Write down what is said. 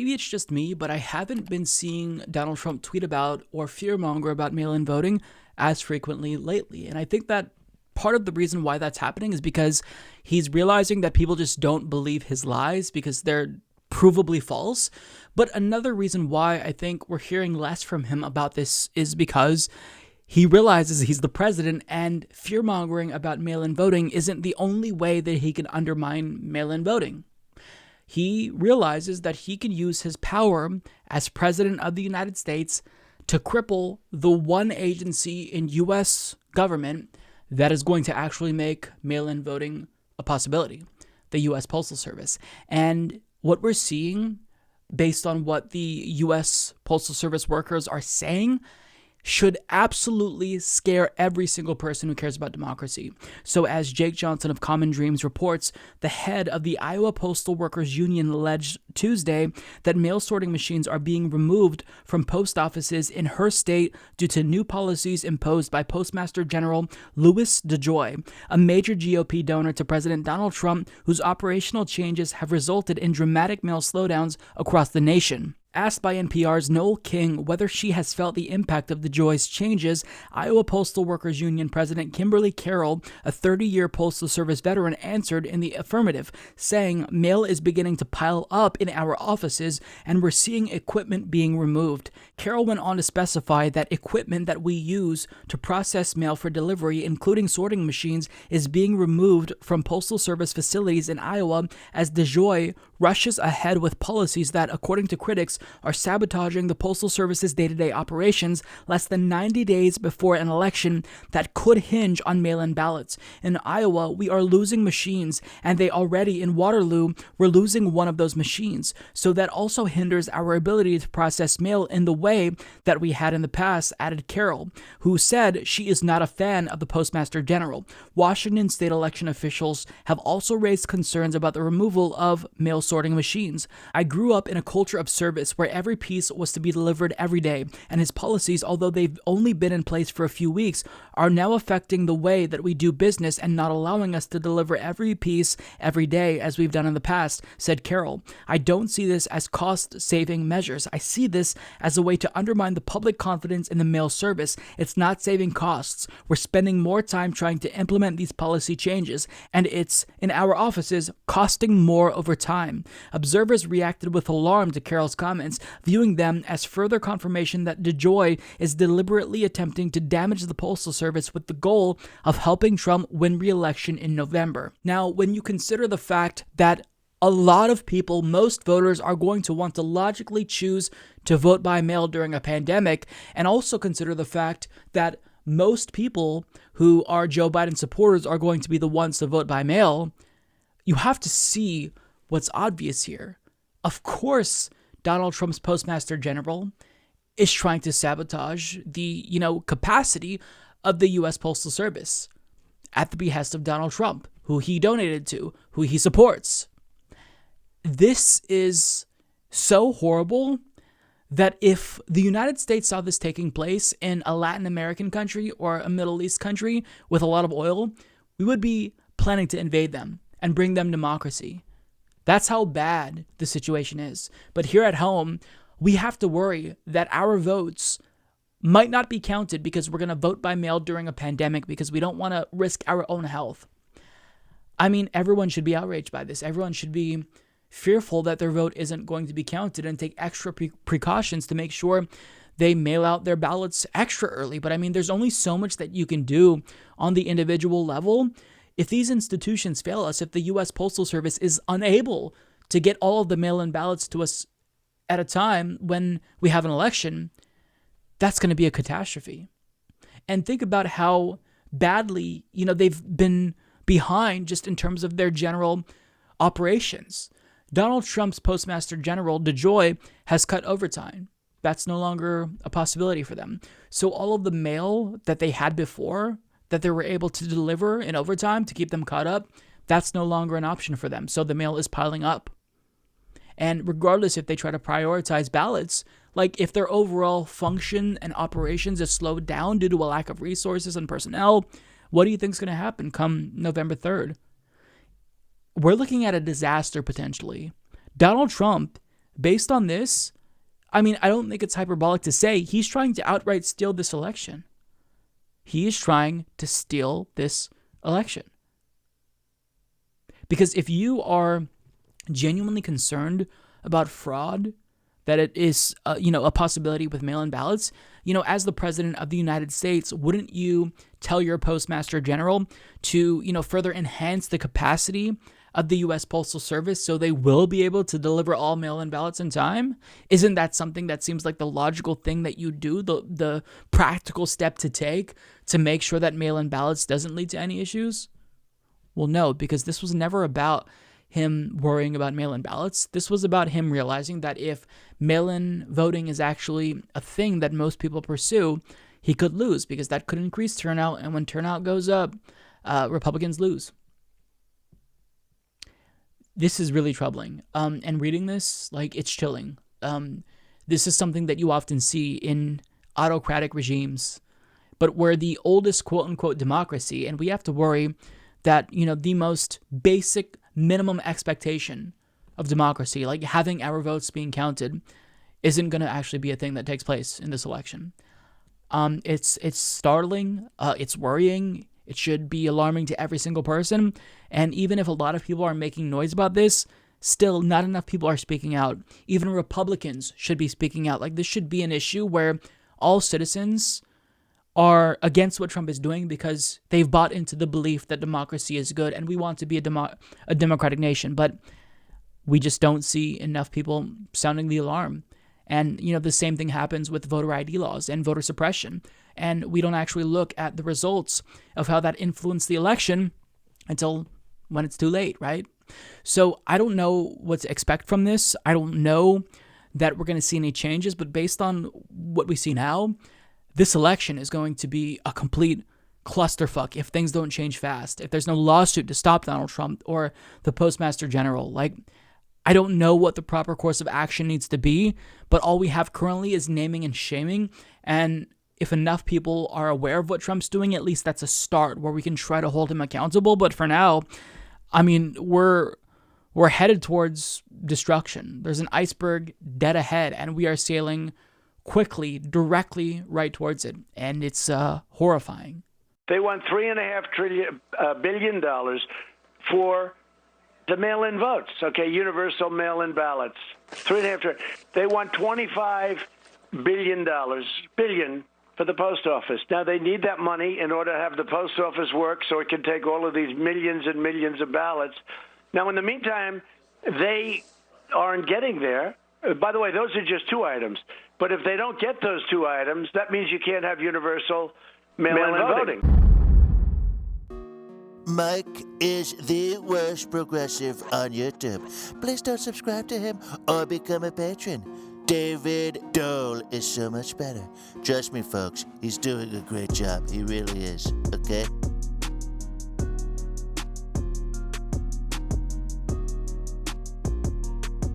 maybe it's just me, but I haven't been seeing Donald Trump tweet about or fearmonger about mail-in voting as frequently lately. And I think that part of the reason why that's happening is because he's realizing that people just don't believe his lies because they're provably false. But another reason why I think we're hearing less from him about this is because he realizes he's the president, and fear-mongering about mail-in voting isn't the only way that he can undermine mail-in voting. He realizes that he can use his power as president of the United States to cripple the one agency in U.S. government that is going to actually make mail-in voting a possibility, the U.S. Postal Service. And what we're seeing, based on what the U.S. Postal Service workers are saying, should absolutely scare every single person who cares about democracy. So as Jake Johnson of Common Dreams reports, the head of the Iowa Postal Workers Union alleged Tuesday that mail sorting machines are being removed from post offices in her state due to new policies imposed by Postmaster General Louis DeJoy, a major GOP donor to President Donald Trump, whose operational changes have resulted in dramatic mail slowdowns across the nation. Asked by NPR's Noel King whether she has felt the impact of DeJoy's changes, Iowa Postal Workers Union President Kimberly Carroll, a 30-year Postal Service veteran, answered in the affirmative, saying, "Mail is beginning to pile up in our offices, and we're seeing equipment being removed." Carroll went on to specify that equipment that we use to process mail for delivery, including sorting machines, is being removed from Postal Service facilities in Iowa as DeJoy rushes ahead with policies that, according to critics, are sabotaging the Postal Service's day-to-day operations less than 90 days before an election that could hinge on mail-in ballots. In Iowa, we are losing machines, and they already, in Waterloo, were losing one of those machines. So that also hinders our ability to process mail in the way that we had in the past, added Carroll, who said she is not a fan of the Postmaster General. Washington state election officials have also raised concerns about the removal of mail sorting machines. "I grew up in a culture of service where every piece was to be delivered every day, and his policies, although they've only been in place for a few weeks, are now affecting the way that we do business and not allowing us to deliver every piece every day as we've done in the past," said Carroll. "I don't see this as cost-saving measures. I see this as a way to undermine the public confidence in the mail service. It's not saving costs. We're spending more time trying to implement these policy changes, and it's, in our offices, costing more over time." Observers reacted with alarm to Carroll's comments, viewing them as further confirmation that DeJoy is deliberately attempting to damage the Postal Service with the goal of helping Trump win re-election in November. Now, when you consider the fact that a lot of people, most voters, are going to want to logically choose to vote by mail during a pandemic, and also consider the fact that most people who are Joe Biden supporters are going to be the ones to vote by mail, you have to see what's obvious here. Of course, Donald Trump's Postmaster General is trying to sabotage the, capacity of the U.S. Postal Service at the behest of Donald Trump, who he donated to, who he supports. This is so horrible that if the United States saw this taking place in a Latin American country or a Middle East country with a lot of oil, we would be planning to invade them and bring them democracy. That's how bad the situation is. But here at home, we have to worry that our votes might not be counted because we're going to vote by mail during a pandemic because we don't want to risk our own health. I mean, everyone should be outraged by this. Everyone should be fearful that their vote isn't going to be counted and take extra precautions to make sure they mail out their ballots extra early. But I mean, there's only so much that you can do on the individual level. If these institutions fail us, if the U.S. Postal Service is unable to get all of the mail-in ballots to us at a time when we have an election, that's going to be a catastrophe. And think about how badly, they've been behind just in terms of their general operations. Donald Trump's Postmaster General, DeJoy, has cut overtime. That's no longer a possibility for them. So all of the mail that they had before, that they were able to deliver in overtime to keep them caught up, that's no longer an option for them. So the mail is piling up. And regardless if they try to prioritize ballots, like if their overall function and operations is slowed down due to a lack of resources and personnel, what do you think is going to happen come November 3rd? We're looking at a disaster potentially. Donald Trump Based on this, I mean, I don't think it's hyperbolic to say he's trying to outright steal this election. He is trying to steal this election. Because if you are genuinely concerned about fraud, that it is, a possibility with mail-in ballots, as the president of the United States, wouldn't you tell your postmaster general to, further enhance the capacity of the U.S. Postal Service so they will be able to deliver all mail-in ballots in time? Isn't that something that seems like the logical thing that you do, the practical step to take to make sure that mail-in ballots doesn't lead to any issues? Well, no, because this was never about him worrying about mail-in ballots. This was about him realizing that if mail-in voting is actually a thing that most people pursue, he could lose because that could increase turnout, and when turnout goes up, Republicans lose. This is really troubling. And reading this, it's chilling. This is something that you often see in autocratic regimes, but where the oldest quote-unquote democracy, and we have to worry that, the most basic minimum expectation of democracy, like having our votes being counted, isn't going to actually be a thing that takes place in this election. It's startling. It's worrying. It should be alarming to every single person. And even if a lot of people are making noise about this, still not enough people are speaking out. Even Republicans should be speaking out. This should be an issue where all citizens are against what Trump is doing because they've bought into the belief that democracy is good and we want to be a democratic nation. But we just don't see enough people sounding the alarm. And, the same thing happens with voter ID laws and voter suppression. And we don't actually look at the results of how that influenced the election until when it's too late, right? So I don't know what to expect from this. I don't know that we're going to see any changes, but based on what we see now, this election is going to be a complete clusterfuck if things don't change fast. If there's no lawsuit to stop Donald Trump or the Postmaster General, I don't know what the proper course of action needs to be, but all we have currently is naming and shaming. And if enough people are aware of what Trump's doing, at least that's a start where we can try to hold him accountable. But for now, I mean, we're headed towards destruction. There's an iceberg dead ahead, and we are sailing quickly, directly right towards it. And it's horrifying. They want $3.5 billion for the mail-in votes, okay, universal mail-in ballots. $3.5 trillion. They want $25 billion for the post office. Now, they need that money in order to have the post office work so it can take all of these millions and millions of ballots. Now, in the meantime, they aren't getting there. By the way, those are just two items. But if they don't get those two items, that means you can't have universal mail-in voting. Mike is the worst progressive on YouTube. Please don't subscribe to him or become a patron. David Dole is so much better. Trust me, folks, he's doing a great job. He really is, okay?